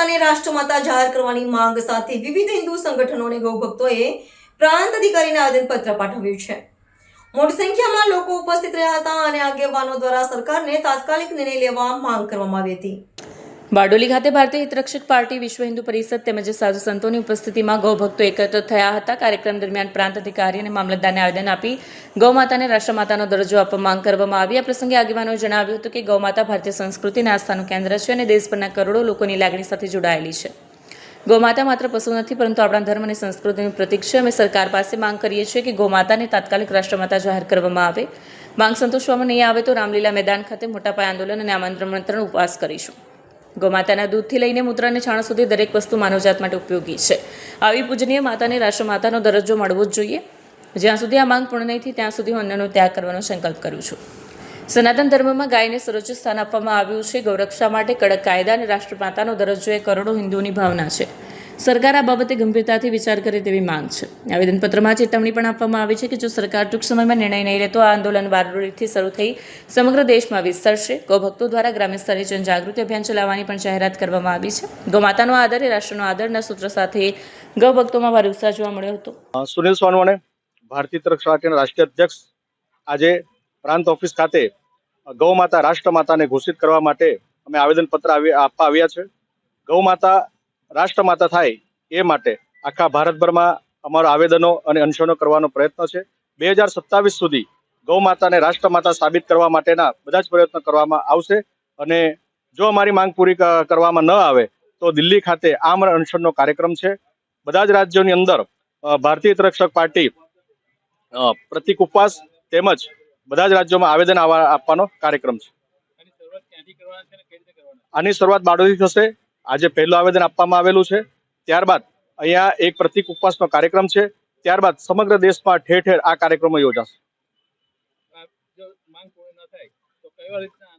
માતાને રાષ્ટ્રમાતા જાહેર કરવાની માંગ સાથે વિવિધ હિન્દુ સંગઠનો અને ગૌભક્તોએ પ્રાંત અધિકારીને આવેદનપત્ર પાઠવ્યું છે। મોટી સંખ્યામાં લોકો ઉપસ્થિત રહ્યા હતા અને આગેવાનો દ્વારા સરકારને તાત્કાલિક નિર્ણય લેવા માંગ કરવામાં આવી હતી। બારડોલી ખાતે ભારતીય હિતરક્ષક પાર્ટી, વિશ્વ હિન્દુ પરિષદ તેમજ સાધુ સંતોની ઉપસ્થિતિમાં ગૌભક્તો એકત્ર થયા હતા। કાર્યક્રમ દરમિયાન પ્રાંત અધિકારી અને મામલતદારને આવેદન આપી ગૌમાતાને રાષ્ટ્રમાતાનો દરજ્જો આપવા માંગ કરવામાં આવી। આ પ્રસંગે આગેવાનોએ જણાવ્યું હતું કે ગૌમાતા ભારતીય સંસ્કૃતિ અને આસ્થાનું કેન્દ્ર છે અને દેશભરના કરોડો લોકોની લાગણી સાથે જોડાયેલી છે। ગૌમાતા માત્ર પશુ નથી પરંતુ આપણા ધર્મ અને સંસ્કૃતિનું પ્રતીક છે। અમે સરકાર પાસે માંગ કરીએ છીએ કે ગૌમાતાને તાત્કાલિક રાષ્ટ્રમાતા જાહેર કરવામાં આવે। માંગ સંતોષવામાં નહીં આવે તો રામલીલા મેદાન ખાતે મોટા પાયે આંદોલન અને આમંત્રણ ઉપવાસ કરીશું। ગૌમાતાના દૂધથી લઈને મૂત્ર અને છાણ સુધી દરેક વસ્તુ માનવજાત માટે ઉપયોગી છે। આવી પૂજનીય માતાને રાષ્ટ્રમાતાનો દરજ્જો મળવો જ જોઈએ। જ્યાં સુધી આ માંગ પૂર્ણ નહીં થઈ ત્યાં સુધી હું અન્નનો ત્યાગ કરવાનો સંકલ્પ કરું છું। સનાતન ધર્મમાં ગાયને સર્વોચ્ચ સ્થાન આપવામાં આવ્યું છે। ગૌરક્ષા માટે કડક કાયદા અને રાષ્ટ્રમાતાનો દરજ્જો એ કરોડો હિન્દુઓની ભાવના છે। સરકાર આ બાબતે ગંભીરતાથી વિચાર કરે તેવી માંગ છે। આવેદનપત્રમાં ચેતવણી પણ આપવામાં આવી છે કે જો સરકાર ટૂંક સમયમાં નિર્ણય નહીં લે તો આ આંદોલન બારડોલીથી શરૂ થઈ સમગ્ર દેશમાં વિસ્તરશે। ગૌભક્તો દ્વારા ગ્રામ્ય સ્તરે જનજાગૃતિ અભિયાન ચલાવવાની પણ જાહેરાત કરવામાં આવી છે। ગૌમાતાનો આદર એ રાષ્ટ્રનો આદરના સૂત્ર સાથે ગૌભક્તોમાં ભારે ઉત્સાહ જોવા મળ્યો હતો। સુનિલ સોનવણે, ભારતીય હિતરક્ષક પાર્ટીના રાષ્ટ્રીય અધ્યક્ષ, આજે પ્રાંત ઓફિસ ખાતે ગૌમાતા રાષ્ટ્રમાતાને ઘોષિત કરવા માટે અમે આવેદનપત્ર આપવા આવ્યા છે। ગૌમાતા રાષ્ટ્રમાતા થાય એ માટે આખા ભારતભરમાં અમારા આવેદનો અને અનશનો કરવાનો પ્રયત્ન છે। 2027 સુધી ગૌમાતાને રાષ્ટ્રમાતા સાબિત કરવા માટેના બધા જ પ્રયત્નો કરવામાં આવશે અને જો અમારી માંગ પૂરી કરવામાં ન આવે તો દિલ્હી ખાતે આમરણ અનશનનો કાર્યક્રમ છે। બધા જ રાજ્યોની અંદર ભારતીય હિતરક્ષક પાર્ટી પ્રતિક ઉપવાસ તેમજ બધા જ રાજ્યોમાં આવેદન આપવાનો કાર્યક્રમ છે। આની શરૂઆત બારડોલી થશે। આજે પહેલું આવેદન આપવામાં આવેલું છે। ત્યારબાદ અહીંયા એક પ્રતિક ઉપવાસનો કાર્યક્રમ છે। ત્યારબાદ સમગ્ર દેશમાં ઠેર ઠેર આ કાર્યક્રમો યોજાશે।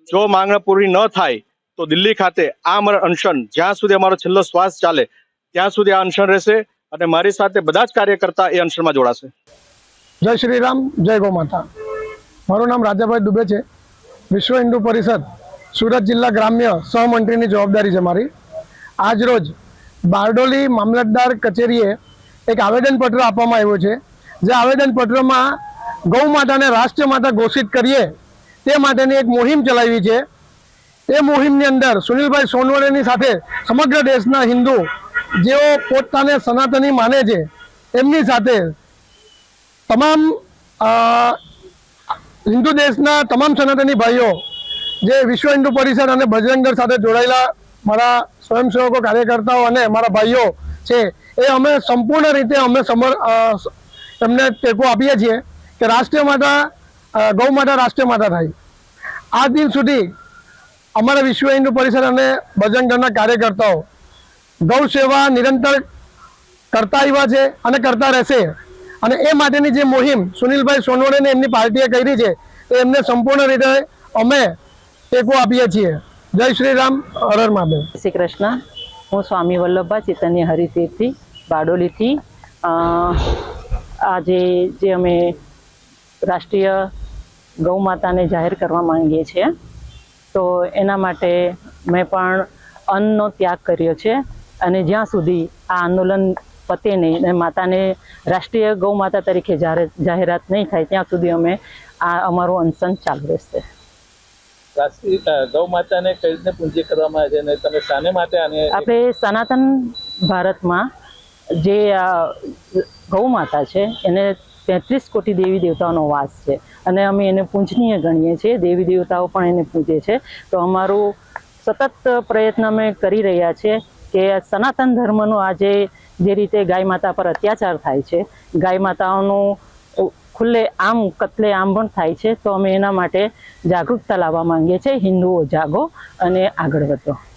જો માંગ પૂરી ન થાય તો દિલ્હી ખાતે આમરણ અનશન જ્યાં સુધી અમારો છેલ્લો શ્વાસ ચાલે ત્યાં સુધી આ અનશન રહેશે અને મારી સાથે બધા જ કાર્યકર્તા એ અનશનમાં જોડાશે। જય શ્રી રામ, જય ગૌ માતા। મારું નામ રાજાભાઈ દુબે છે। વિશ્વ હિન્દુ પરિષદ સુરત જિલ્લા ગ્રામ્ય સહમંત્રીની જવાબદારી છે મારી। આજ રોજ બારડોલી મામલતદાર કચેરીએ એક આવેદનપત્ર આપવામાં આવ્યું છે। જે આવેદનપત્રમાં ગૌ માતાને રાષ્ટ્રમાતા ઘોષિત કરીએ તે માટેની એક મુહિમ ચલાવી છે। એ મુહિમની અંદર સુનિલભાઈ સોનવણેની સાથે સમગ્ર દેશના હિન્દુ જેઓ પોતાને સનાતની માને છે એમની સાથે તમામ હિન્દુ દેશના તમામ સનાતની ભાઈઓ જે વિશ્વ હિન્દુ પરિષદ અને બજરંગ દળ સાથે જોડાયેલા મારા સ્વયંસેવકો, કાર્યકર્તાઓ અને મારા ભાઈઓ છે એ અમે સંપૂર્ણ રીતે એમને ટેકો આપીએ છીએ કે રાષ્ટ્રમાતા ગૌ માતા રાષ્ટ્રમાતા થાય। આ દિન સુધી અમારા વિશ્વ હિન્દુ પરિષદ અને બજરંગ દળના કાર્યકર્તાઓ ગૌ સેવા નિરંતર કરતા આવ્યા છે અને કરતા રહેશે અને એ માટેની જે મુહિમ સુનિલભાઈ સોનવણેને એમની પાર્ટીએ કરી છે એ એમને સંપૂર્ણ રીતે અમે ટેકો આપીએ છીએ। જય શ્રી રામ, હર હર મહાદેવ। શ્રી કૃષ્ણ। હું સ્વામી વલ્લભા ચૈતન્ય હરિતીર્થથી બારડોલીથી આજે જે અમે રાષ્ટ્રીય ગૌ માતાને જાહેર કરવા માંગીએ છીએ તો એના માટે મેં પણ અન્નનો ત્યાગ કર્યો છે અને જ્યાં સુધી આ આંદોલન પતે નહીં અને માતાને રાષ્ટ્રીય ગૌ માતા તરીકે જાહેરાત નહીં થાય ત્યાં સુધી અમે આ અમારું અનશન ચાલુ રહેશે। રાષ્ટ્રીય ગૌ માતાને કઈ રીતે પૂજ્ય કરવામાં આવે છે અને તમે શાને માટે આને આપણે સનાતન ભારતમાં જે ગૌ માતા છે એને 33 કોટી દેવી દેવતાઓનો વાસ છે અને અમે એને પૂજનીય ગણીએ છીએ। દેવી દેવતાઓ પણ એને પૂજે છે તો અમારું સતત પ્રયત્ન અમે કરી રહ્યા છીએ કે સનાતન ધર્મનો આજે જે રીતે ગાય માતા પર અત્યાચાર થાય છે, ગાય માતાઓનું ખુલ્લે આમ કતલે આમ પણ થાય છે તો અમે એના માટે જાગૃતતા લાવવા માંગીએ છીએ। હિન્દુઓ જાગો અને આગળ વધો।